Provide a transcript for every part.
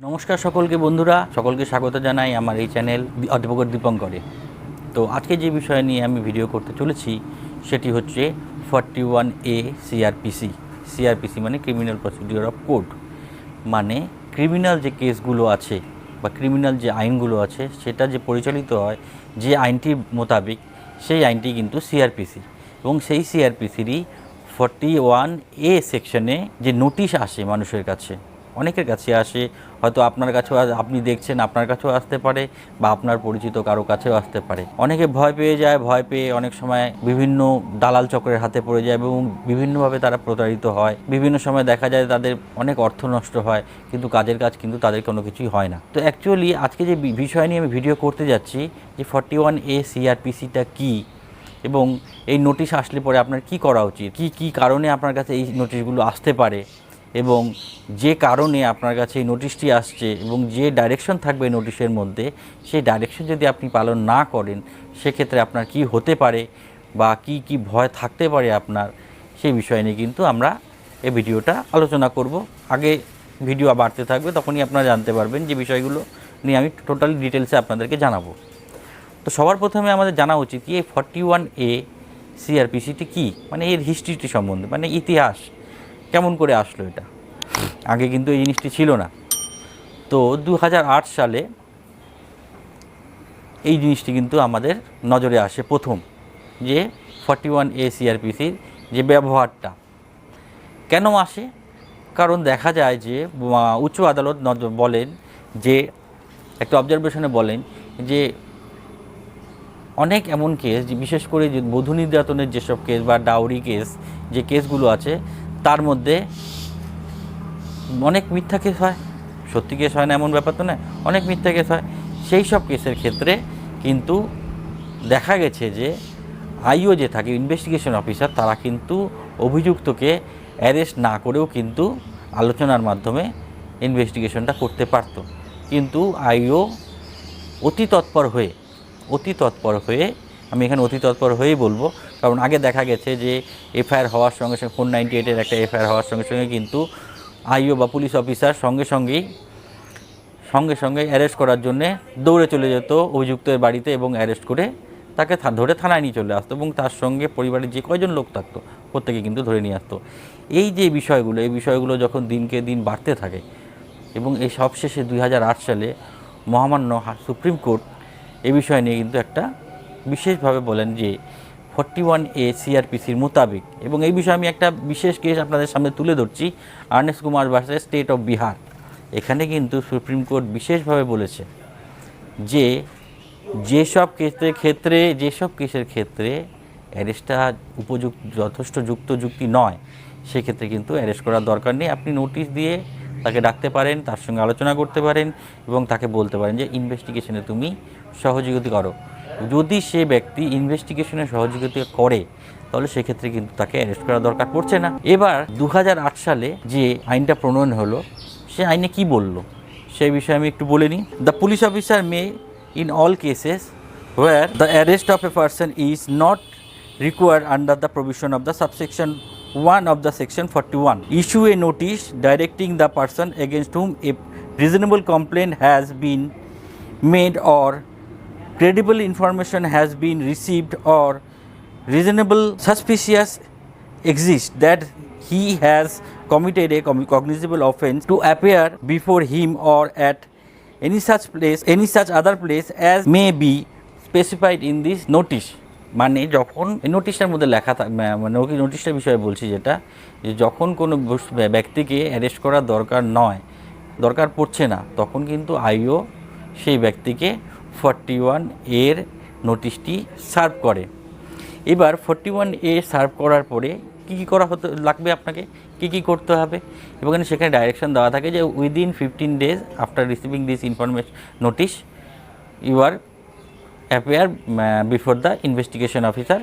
নমস্কার সকলকে বন্ধুরা, সকলকে স্বাগত জানাই আমার এই চ্যানেল অধ্যাপক দীপঙ্করে। তো আজকে যে বিষয় নিয়ে আমি ভিডিও করতে চলেছি সেটি হচ্ছে 41a CRPC। CRPC মানে ক্রিমিনাল প্রসিডিওর অফ কোড, মানে ক্রিমিনাল যে কেসগুলো আছে বা ক্রিমিনাল যে আইনগুলো আছে সেটা যে পরিচালিত হয় যে আইনটির মোতাবেক, সেই আইনটি কিন্তু CRPC। এবং সেই CRPCরই 41a সেকশনে যে নোটিশ আসে মানুষের কাছে, অনেকের কাছে আসে, হয়তো আপনার কাছেও আপনি দেখছেন আপনার কাছেও আসতে পারে বা আপনার পরিচিত কারো কাছেও আসতে পারে। অনেকে ভয় পেয়ে যায়, ভয় পেয়ে অনেক সময় বিভিন্ন দালাল চক্রের হাতে পড়ে যায় এবং বিভিন্নভাবে তারা প্রতারিত হয়। বিভিন্ন সময় দেখা যায় তাদের অনেক অর্থ নষ্ট হয়, কিন্তু কাজের কাজ কিন্তু তাদের কোনো কিছুই হয় না। তো অ্যাকচুয়ালি আজকে যে বিষয় নিয়ে আমি ভিডিও করতে যাচ্ছি যে 41a CRPCটা কী এবং এই নোটিশ আসলে পরে আপনার কি করা উচিত, কি কারণে আপনার কাছে এই নোটিশগুলো আসতে পারে, এবং যে কারণে আপনার কাছে এই নোটিশটি আসছে এবং যে ডাইরেকশন থাকবে নোটিশের মধ্যে, সেই ডাইরেকশন যদি আপনি পালন না করেন সেক্ষেত্রে আপনার কি হতে পারে বা কি ভয় থাকতে পারে আপনার, সেই বিষয় নিয়ে কিন্তু আমরা এই ভিডিওটা আলোচনা করব। আগে ভিডিও বাড়তে থাকবে, তখনই আপনারা জানতে পারবেন যে বিষয়গুলো নিয়ে আমি টোটালি ডিটেলসে আপনাদেরকে জানাবো। তো সবার প্রথমে আমাদের জানা উচিত কি এই 41a CRPCটি কী, মানে এর হিস্ট্রিটি সম্বন্ধে, মানে ইতিহাস কেমন করে আসলো। এটা আগে কিন্তু এই জিনিসটি ছিল না। তো 2008 সালে এই জিনিসটি কিন্তু আমাদের নজরে আসে প্রথম, যে 41a CRPCর যে ব্যবহারটা কেন আসে। কারণ দেখা যায় যে উচ্চ আদালত বলেন যে একটা অবজারভেশনে বলেন যে অনেক এমন কেস, যে বিশেষ করে যে বধূ নির্যাতনের যেসব কেস বা ডাউরি কেস, যে কেসগুলো আছে তার মধ্যে অনেক মিথ্যা কেস হয়, সত্যি কেস হয় না এমন ব্যাপার তো নয়, অনেক মিথ্যা কেস হয়। সেই সব কেসের ক্ষেত্রে কিন্তু দেখা গেছে যে আইও যে থাকে, ইনভেস্টিগেশন অফিসার, তারা কিন্তু অভিযুক্তকে অ্যারেস্ট না করেও কিন্তু আলোচনার মাধ্যমে ইনভেস্টিগেশনটা করতে পারত। কিন্তু আইও অতি তৎপর হয়ে, আমি এখানে অতি তৎপর হয়েই বলবো, কারণ আগে দেখা গেছে যে এফআইআর হওয়ার সঙ্গে সঙ্গে 498-এর একটা এফআইআর হওয়ার সঙ্গে সঙ্গে কিন্তু আইও বা পুলিশ অফিসার সঙ্গে সঙ্গে অ্যারেস্ট করার জন্যে দৌড়ে চলে যেত অভিযুক্তের বাড়িতে এবং অ্যারেস্ট করে তাকে ধরে থানায় নিয়ে চলে আসতো, এবং তার সঙ্গে পরিবারের যে কয়জন লোক থাকতো প্রত্যেকে কিন্তু ধরে নিয়ে আসতো। এই যে বিষয়গুলো যখন দিনকে দিন বাড়তে থাকে এবং এই সবশেষে 2008 সালে মহামান্য সুপ্রিম কোর্ট এ বিষয় নিয়ে কিন্তু একটা বিশেষভাবে বলেন যে 41a CRPCর মোতাবেক, এবং এই বিষয়ে আমি একটা বিশেষ কেস আপনাদের সামনে তুলে ধরছি, Arnesh Kumar versus state of Bihar. এখানে কিন্তু সুপ্রিম কোর্ট বিশেষভাবে বলেছে যে যেসব কেসের ক্ষেত্রে অ্যারেস্টটা যথেষ্ট যুক্তি নয়, সেক্ষেত্রে কিন্তু অ্যারেস্ট করার দরকার নেই। আপনি নোটিশ দিয়ে তাকে ডাকতে পারেন, তার সঙ্গে আলোচনা করতে পারেন এবং তাকে বলতে পারেন যে ইনভেস্টিগেশনে তুমি সহযোগিতা করো। যদি সে ব্যক্তি ইনভেস্টিগেশনে সহযোগিতা করে তাহলে সেক্ষেত্রে কিন্তু তাকে অ্যারেস্ট করার দরকার পড়ছে না। এবার 2008 সালে যে আইনটা প্রণয়ন হলো, সে আইনে কি বলল সেই বিষয়ে আমি একটু বলে নিই। The police officer May in all cases where the arrest of a person is not required under the provision of the subsection 1 of the section 41, issue a notice directing the person against whom a reasonable complaint has been made or credible information has been received or reasonable suspicious exists that he has committed a cognizable offence to appear before him or at any such other place as may be specified in this notice। মানে যখন এই নোটিশটার মধ্যে লেখা মানে নোটিশটার বিষয়ে বলছি, যেটা যে যখন কোনো ব্যক্তিকে অ্যারেস্ট করার দরকার পড়ছে না, তখন কিন্তু আইও সেই ব্যক্তিকে 41 নোটিশটি সার্ভ করে। এবার 41A সার্ভ করার পরে কী করা লাগবে, আপনাকে কী করতে হবে, এবং সেখানে ডাইরেকশন দেওয়া থাকে যে within 15 days after receiving this information notice you are appear before the investigation officer,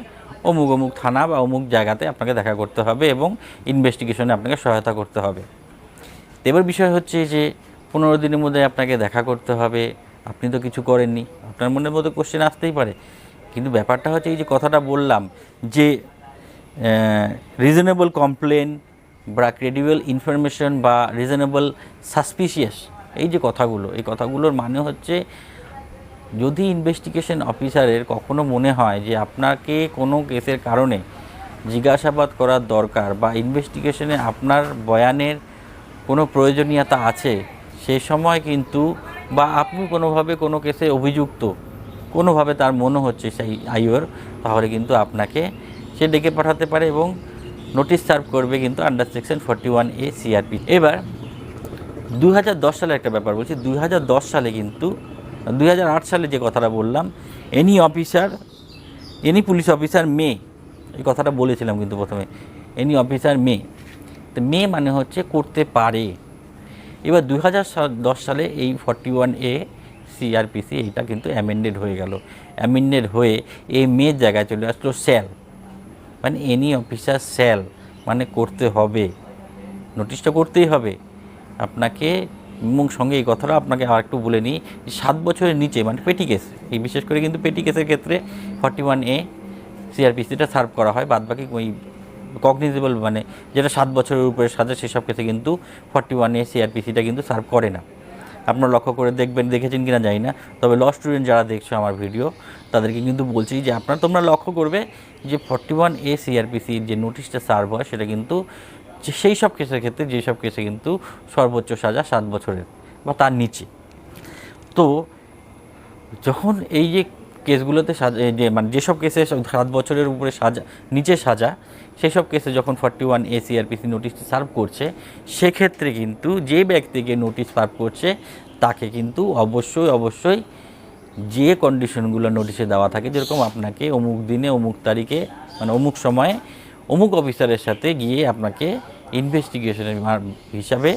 অমুক থানা বা অমুক জায়গাতে আপনাকে দেখা করতে হবে এবং ইনভেস্টিগেশনে আপনাকে সহায়তা করতে হবে। এবার বিষয় হচ্ছে যে 15 দিনের মধ্যে আপনাকে দেখা করতে হবে, আপনি তো কিছু করেননি, আপনার মনের মধ্যে কোশ্চেন আসতেই পারে। কিন্তু ব্যাপারটা হচ্ছে এই যে কথাটা বললাম যে রিজনেবল কমপ্লেন বা ক্রেডিবল ইনফরমেশন বা রিজনেবল সাসপিশিয়াস এই যে কথাগুলো, এই কথাগুলোর মানে হচ্ছে যদি ইনভেস্টিগেশন অফিসারের কখনো মনে হয় যে আপনাকে কোনো কেসের কারণে জিজ্ঞাসাবাদ করার দরকার বা ইনভেস্টিগেশনে আপনার বয়ানের কোনো প্রয়োজনীয়তা আছে, সেই সময় কিন্তু বা আপনি কোনোভাবে কোনো কেসে অভিযুক্ত কোনোভাবে তার মনে হচ্ছে সেই আইওর, তাহলে কিন্তু আপনাকে সে ডেকে পাঠাতে পারে এবং নোটিশ সার্ভ করবে কিন্তু আন্ডার সেকশন 41A CRP। এবার 2010 সালে একটা ব্যাপার বলছি। 2010 সালে কিন্তু 2008 সালে যে কথাটা বললাম, এনি পুলিশ অফিসার মে, এই কথাটা বলেছিলাম কিন্তু প্রথমে, এনি অফিসার মে, তো মে মানে হচ্ছে করতে পারে। এবার 2010 সালে এই 41A CRPC এইটা কিন্তু অ্যামেন্ডেড হয়ে গেল। অ্যামেন্ডেড হয়ে এই মেয়ের জায়গায় চলে আসলো শ্যাল, মানে এনি অফিসার শ্যাল, মানে করতে হবে, নোটিশটা করতেই হবে আপনাকে। এবং সঙ্গে এই কথাটা আপনাকে আর একটু বলে নিই, 7 বছরের নিচে মানে পেটি কেস, এই বিশেষ করে কিন্তু পেটি কেসের ক্ষেত্রে 41A CRPCটা সার্ভ করা হয়, বাদবাকি ওই কগনিজেবল মানে যেটা 7 বছরের উপরে সাজা সেসব কেসে কিন্তু 41A CRPCটা কিন্তু সার্ভ করে না। আপনারা লক্ষ্য করে দেখেছেন কিনা জানি না, তবে ল স্টুডেন্ট যারা দেখছো আমার ভিডিও তাদেরকে কিন্তু বলছি যে তোমরা লক্ষ্য করবে যে 41A CRPCর যে নোটিশটা সার্ভ হয় সেটা কিন্তু সেই সব কেসের ক্ষেত্রে, যেসব কেসে কিন্তু সর্বোচ্চ সাজা 7 বছরের বা তার নিচে। তো যখন এই যে কেসগুলোতে যে মানে যেসব কেসে 7 বছরের উপরে নিচে সাজা, সেসব কেসে যখন 41A CRPC নোটিশটি সার্ভ করছে, সেক্ষেত্রে কিন্তু যে ব্যক্তিকে নোটিশ সার্ভ করছে তাকে কিন্তু অবশ্যই যে কন্ডিশনগুলো নোটিশে দেওয়া থাকে, যেরকম আপনাকে অমুক দিনে অমুক তারিখে মানে অমুক সময়ে অমুক অফিসারের সাথে গিয়ে আপনাকে ইনভেস্টিগেশনের হিসাবে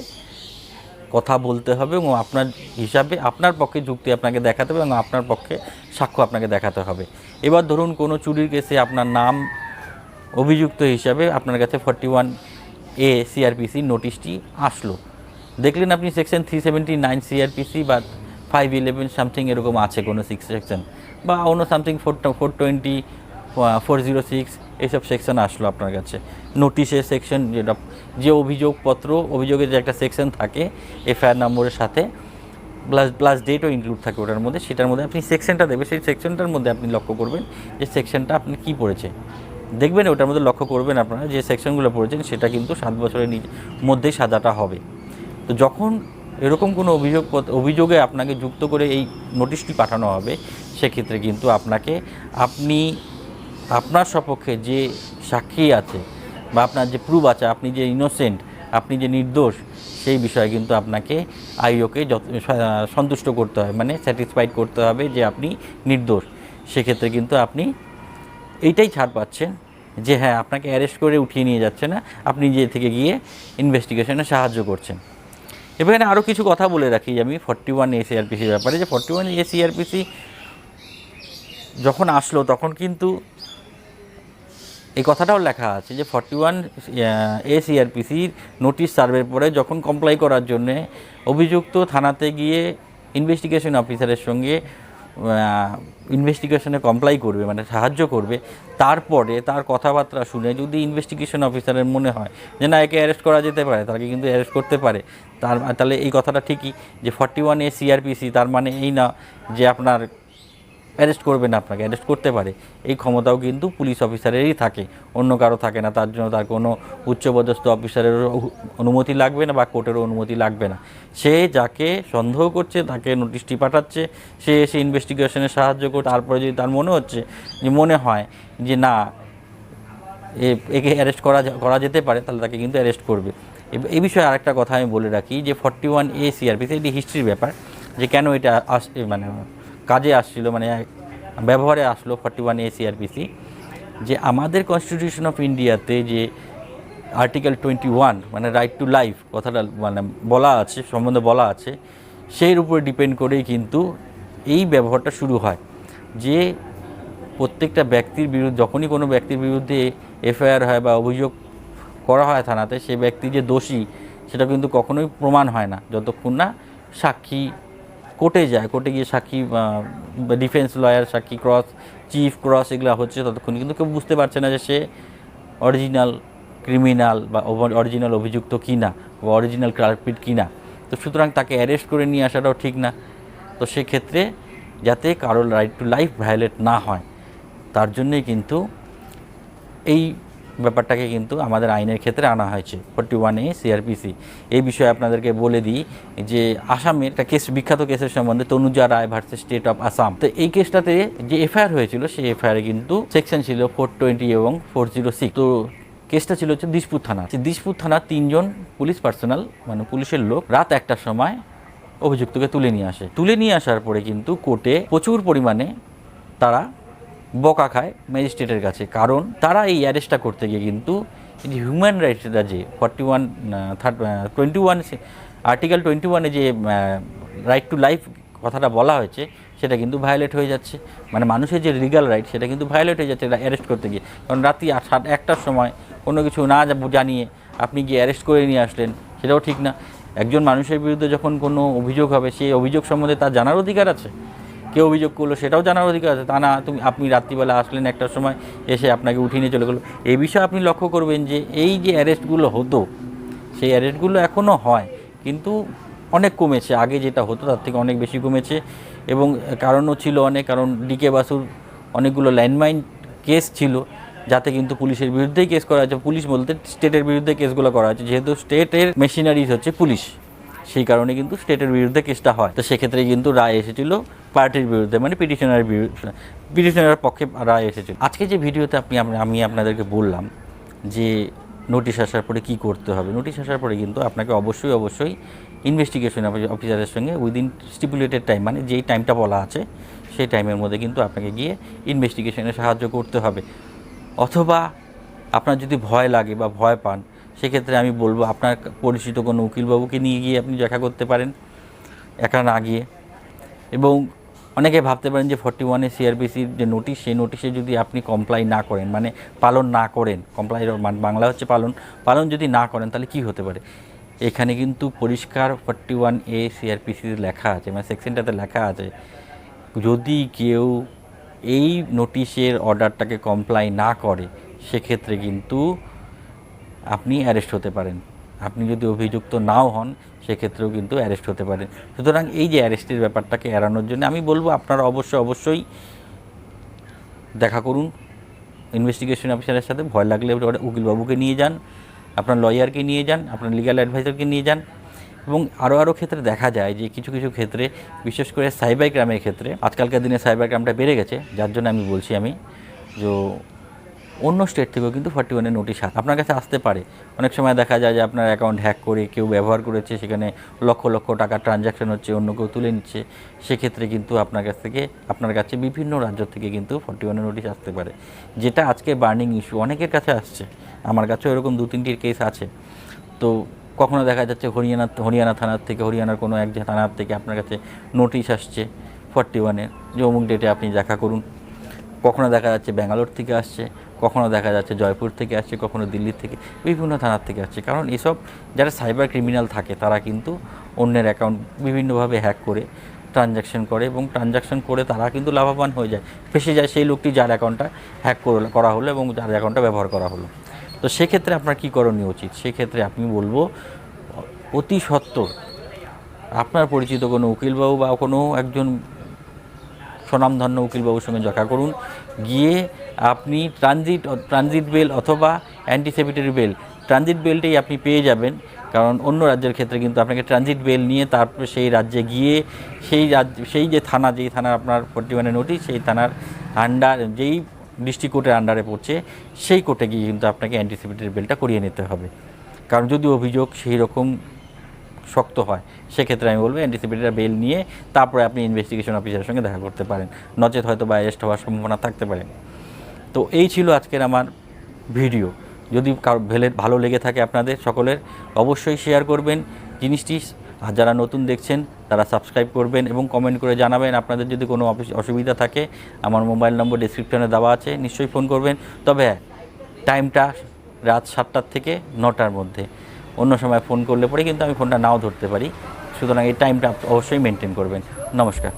কথা বলতে হবে এবং আপনার হিসাবে আপনার পক্ষে যুক্তি আপনাকে দেখাতে হবে এবং আপনার পক্ষে সাক্ষ্য আপনাকে দেখাতে হবে। এবার ধরুন কোনো চুরির কেসে আপনার নাম অভিযুক্ত হিসাবে আপনার কাছে 41A CRPC নোটিশটি আসলো, দেখলেন আপনি সেকশন 379 CRPC বা 511 সামথিং এরকম আছে কোনো 6 সেকশন বা অন্য সামথিং 420 406 এইসব সেকশন আসলো আপনার কাছে নোটিশের সেকশন, যেটা যে অভিযোগের যে একটা সেকশন থাকে এফআইআর নম্বরের সাথে প্লাস ডেটও ইনক্লুড থাকে ওটার মধ্যে, সেটার মধ্যে আপনি সেকশনটা দেবেন, সেই সেকশনটার মধ্যে আপনি লক্ষ্য করবেন যে সেকশনটা আপনি কী পড়েছে, দেখবেন ওটার মধ্যে লক্ষ্য করবেন আপনারা যে সেকশনগুলো পড়েছেন সেটা কিন্তু 7 বছরের মধ্যেই সাজাটা হবে। তো যখন এরকম কোনো অভিযোগে আপনাকে যুক্ত করে এই নোটিশটি পাঠানো হবে, সেক্ষেত্রে কিন্তু আপনার সপক্ষে যে সাক্ষী আছে বা আপনার যে প্রুফ আছে, আপনি যে ইনোসেন্ট, আপনি যে নির্দোষ, সেই বিষয়ে কিন্তু আপনাকে আইওকে সন্তুষ্ট করতে হবে, মানে স্যাটিসফাইড করতে হবে যে আপনি নির্দোষ। সেক্ষেত্রে কিন্তু আপনি এইটাই ছাড় পাচ্ছেন যে হ্যাঁ, আপনাকে অ্যারেস্ট করে উঠিয়ে নিয়ে যাচ্ছে না, আপনি নিজে থেকে গিয়ে ইনভেস্টিগেশনে সাহায্য করছেন। এখানে আরও কিছু কথা বলে রাখি আমি 41A CRPCর ব্যাপারে, যে 41A CRPC যখন আসলো তখন কিন্তু এই কথাটাও লেখা আছে যে 41A CRPCর নোটিশ সার্ভের পরে যখন কমপ্লাই করার জন্যে অভিযুক্ত থানাতে গিয়ে ইনভেস্টিগেশন অফিসারের সঙ্গে ইনভেস্টিগেশনে কমপ্লাই করবে মানে সাহায্য করবে, তারপরে তার কথাবার্তা শুনে যদি ইনভেস্টিগেশন অফিসারের মনে হয় যে না একে অ্যারেস্ট করা যেতে পারে, তাকে কিন্তু অ্যারেস্ট করতে পারে, তাহলে এই কথাটা ঠিকই যে 41A CRPC তার মানে এই না যে আপনার অ্যারেস্ট করবে না, আপনাকে অ্যারেস্ট করতে পারে, এই ক্ষমতাও কিন্তু পুলিশ অফিসারেরই থাকে, অন্য কারো থাকে না। তার জন্য তার কোনো উচ্চপদস্থ অফিসারেরও অনুমতি লাগবে না বা কোর্টেরও অনুমতি লাগবে না। সে যাকে সন্দেহ করছে তাকে নোটিশটি পাঠাচ্ছে, সে এসে ইনভেস্টিগেশনে সাহায্য করে, তারপরে যদি তার মনে হয় যে না একে অ্যারেস্ট করা যেতে পারে, তাহলে তাকে কিন্তু অ্যারেস্ট করবে। এই বিষয়ে আরেকটা কথা আমি বলে রাখি যে 41A CRPC এটি হিস্ট্রির ব্যাপার, যে কেন এটা মানে কাজে আসছিল, মানে ব্যবহারে আসলো 41A CRPC, যে আমাদের কনস্টিটিউশন অফ ইন্ডিয়াতে যে আর্টিকেল 21 মানে রাইট টু লাইফ কথাটা মানে সম্বন্ধে বলা আছে, সেই উপরে ডিপেন্ড করেই কিন্তু এই ব্যবহারটা শুরু হয়, যে প্রত্যেকটা ব্যক্তির বিরুদ্ধে যখনই কোনো ব্যক্তির বিরুদ্ধে এফআইআর হয় বা অভিযোগ করা হয় থানাতে, সেই ব্যক্তি যে দোষী সেটা কিন্তু কখনোই প্রমাণ হয় না যতক্ষণ না সাক্ষী কোর্টে গিয়ে সাক্ষী ডিফেন্স লয়ার, সাক্ষী চিফ ক্রস এগুলো হচ্ছে, ততক্ষণ কিন্তু কেউ বুঝতে পারছে না যে সে অরিজিনাল ক্রিমিনাল বা অরিজিনাল অভিযুক্ত কিনা বা অরিজিনাল কালপ্রিট কিনা। তো তো সুতরাং তাকে অ্যারেস্ট করে নিয়ে আসাটাও ঠিক না। তো সেক্ষেত্রে যাতে কারোর রাইট টু লাইফ ভায়োলেট না হয় তার জন্যই কিন্তু এই ব্যাপারটাকে কিন্তু আমাদের আইনের ক্ষেত্রে আনা হয়েছে 41A CRPC। এই বিষয়ে আপনাদেরকে বলে দিই যে আসামের একটা কেস, বিখ্যাত কেসের সম্বন্ধে তনুজা রায় ভার্সেস স্টেট অফ আসাম। তো এই কেসটাতে যে এফআইআর হয়েছিল সেই এফআইআরে কিন্তু সেকশন ছিল 420 এবং 406। তো কেসটা ছিল হচ্ছে দিশপুর থানা। দিশপুর থানা 3 জন পুলিশ পার্সোনাল মানে পুলিশের লোক রাত 1টার সময় অভিযুক্তকে তুলে নিয়ে আসার পরে কিন্তু কোর্টে প্রচুর পরিমাণে তারা বকা খায় ম্যাজিস্ট্রেটের কাছে। কারণ তারা এই অ্যারেস্টটা করতে গিয়ে কিন্তু যে হিউম্যান রাইটসটা যে 21 আর্টিকেল 21-এ যে রাইট টু লাইফ কথাটা বলা হয়েছে সেটা কিন্তু ভায়োলেট হয়ে যাচ্ছে। মানে মানুষের যে লিগাল রাইট সেটা কিন্তু ভায়োলেট হয়ে যাচ্ছে অ্যারেস্ট করতে গিয়ে। কারণ রাত্রি 1টার সময় কোনো কিছু না জানিয়ে আপনি গিয়ে অ্যারেস্ট করে নিয়ে আসলেন, সেটাও ঠিক না। একজন মানুষের বিরুদ্ধে যখন কোনো অভিযোগ হবে সেই অভিযোগ সম্বন্ধে তার জানার অধিকার আছে। কে অভিযোগ করলো সেটাও জানার অধিকার আছে, তা না আপনি রাত্রিবেলা আসলেন 1টার সময় এসে আপনাকে উঠিয়ে নিয়ে চলে গেলো। এই বিষয়ে আপনি লক্ষ্য করবেন যে এই যে অ্যারেস্টগুলো হতো সেই অ্যারেস্টগুলো এখনও হয় কিন্তু অনেক কমেছে, আগে যেটা হতো তার থেকে অনেক বেশি কমেছে। এবং কারণও ছিল অনেক, কারণ ডিকে বাসুর অনেকগুলো ল্যান্ডমাইন কেস ছিল যাতে কিন্তু পুলিশের বিরুদ্ধেই কেস করা হয়েছে। পুলিশ বলতে স্টেটের বিরুদ্ধে কেসগুলো করা হয়েছে, যেহেতু স্টেটের মেশিনারিজ হচ্ছে পুলিশ, সেই কারণে কিন্তু স্টেটের বিরুদ্ধে কেসটা হয়। তো সেক্ষেত্রে কিন্তু রায় এসেছিল পার্টির বিরুদ্ধে, মানে পিটিশনারের পক্ষে রায় এসেছিল। আজকে যে ভিডিওতে আমি আপনাদেরকে বললাম যে নোটিশ আসার পরে কী করতে হবে, নোটিশ আসার পরে কিন্তু আপনাকে অবশ্যই ইনভেস্টিগেশন অফিসারের সঙ্গে উইদিন স্টিপুলেটেড টাইম, মানে যেই টাইমটা বলা আছে সেই টাইমের মধ্যে কিন্তু আপনাকে গিয়ে ইনভেস্টিগেশনে সাহায্য করতে হবে। অথবা আপনার যদি ভয় লাগে বা ভয় পান সেক্ষেত্রে আমি বলবো আপনার পরিচিত কোনো উকিলবাবুকে নিয়ে গিয়ে আপনি দেখা করতে পারেন একা না গিয়ে। এবং অনেকে ভাবতে পারেন যে 41A CRPCর যে নোটিশ, সেই নোটিশে যদি আপনি কমপ্লাই না করেন, মানে পালন না করেন, কমপ্লাই বাংলা হচ্ছে পালন যদি না করেন তাহলে কি হতে পারে। এখানে কিন্তু পরিষ্কার 41A CRPC লেখা আছে, মানে সেকশনটাতে লেখা আছে যদি কেউ এই নোটিশের অর্ডারটাকে কমপ্লাই না করে সেক্ষেত্রে কিন্তু আপনি অ্যারেস্ট হতে পারেন। আপনি যদি অভিযুক্ত নাও হন সেক্ষেত্রেও কিন্তু অ্যারেস্ট হতে পারেন। সুতরাং এই যে অ্যারেস্টের ব্যাপারটাকে এড়ানোর জন্য আমি বলবো আপনারা অবশ্যই দেখা করুন ইনভেস্টিগেশন অফিসারের সাথে। ভয় লাগলে উকিলবাবুকে নিয়ে যান, আপনার লয়ারকে নিয়ে যান, আপনার লিগ্যাল অ্যাডভাইজারকে নিয়ে যান। এবং আরও ক্ষেত্রে দেখা যায় যে কিছু ক্ষেত্রে, বিশেষ করে সাইবার ক্রাইমের ক্ষেত্রে, আজকালকার দিনে সাইবার ক্রাইমটা বেড়ে গেছে, যার জন্য আমি বলছি যে অন্য স্টেট থেকেও কিন্তু 41 নোটিশ আপনার কাছে আসতে পারে। অনেক সময় দেখা যায় যে আপনার অ্যাকাউন্ট হ্যাক করে কেউ ব্যবহার করেছে, সেখানে লক্ষ টাকা ট্রানজ্যাকশন হচ্ছে, অন্য কেউ তুলে নিচ্ছে। সেক্ষেত্রে কিন্তু আপনার কাছে বিভিন্ন রাজ্য থেকে কিন্তু 41 নোটিশ আসতে পারে, যেটা আজকে বার্নিং ইস্যু অনেকের কাছে আসছে। আমার কাছেও এরকম 2-3টির কেস আছে। তো কখনো দেখা যাচ্ছে হরিয়ানা থানার থেকে, হরিয়ানার কোনো এক থানার থেকে আপনার কাছে নোটিশ আসছে 41-এর যে অমুক ডেটে আপনি দেখা করুন। কখনো দেখা যাচ্ছে ব্যাঙ্গালোর থেকে আসছে, কখনো দেখা যাচ্ছে জয়পুর থেকে আসছে, কখনো দিল্লি থেকে, বিভিন্ন থানার থেকে আসছে। কারণ এসব যারা সাইবার ক্রিমিনাল থাকে তারা কিন্তু অন্যের অ্যাকাউন্ট বিভিন্নভাবে হ্যাক করে ট্রানজ্যাকশন করে, এবং ট্রানজ্যাকশন করে তারা কিন্তু লাভবান হয়ে যায়, ফেসে যায় সেই লোকটি যার অ্যাকাউন্টটা হ্যাক করা হলো এবং যার অ্যাকাউন্টটা ব্যবহার করা হলো। তো সেক্ষেত্রে আপনার কী করণীয় উচিত, সেক্ষেত্রে আমি বলবো অতি সত্বর আপনার পরিচিত কোনো উকিলবাবু বা কোনো একজন স্বনামধন্য উকিলবাবুর সঙ্গে দেখা করুন। গিয়ে আপনি ট্রানজিট বেল অথবা অ্যান্টিসিপেটরি বেল, ট্রানজিট বেলটাই আপনি পেয়ে যাবেন, কারণ অন্য রাজ্যের ক্ষেত্রে কিন্তু আপনাকে ট্রানজিট বেল নিয়ে তারপরে সেই রাজ্যে গিয়ে সেই যে থানা, যেই থানার আপনার 41 নোটিশ, সেই থানার যেই ডিস্ট্রিক্ট কোর্টের আন্ডারে পড়ছে সেই কোর্টে গিয়ে কিন্তু আপনাকে অ্যান্টিসিপেটরি বেলটা করিয়ে নিতে হবে। কারণ যদি অভিযোগ সেই রকম শক্ত হয় সেক্ষেত্রে আমি বলবো অ্যান্টিসিপেটরি বেল নিয়ে তারপরে আপনি ইনভেস্টিগেশন অফিসারের সঙ্গে দেখা করতে পারেন, নচেত হয়তো বা অ্যারেস্ট হওয়ার সম্ভাবনা থাকতে পারে। তো এই ছিল আজকের আমার ভিডিও। যদি ভালো লেগে থাকে আপনাদের সকলের, অবশ্যই শেয়ার করবেন জিনিসটি। আর যারা নতুন দেখছেন তারা সাবস্ক্রাইব করবেন এবং কমেন্ট করে জানাবেন আপনাদের যদি কোনো অসুবিধা থাকে। আমার মোবাইল নম্বর ডেসক্রিপশনে দেওয়া আছে, নিশ্চয়ই ফোন করবেন। তবে টাইমটা রাত 7টার থেকে 9টার মধ্যে, অন্য সময় ফোন করলে পরে কিন্তু আমি ফোনটা নাও ধরতে পারি। সুতরাং এই টাইমটা অবশ্যই মেনটেন করবেন। নমস্কার।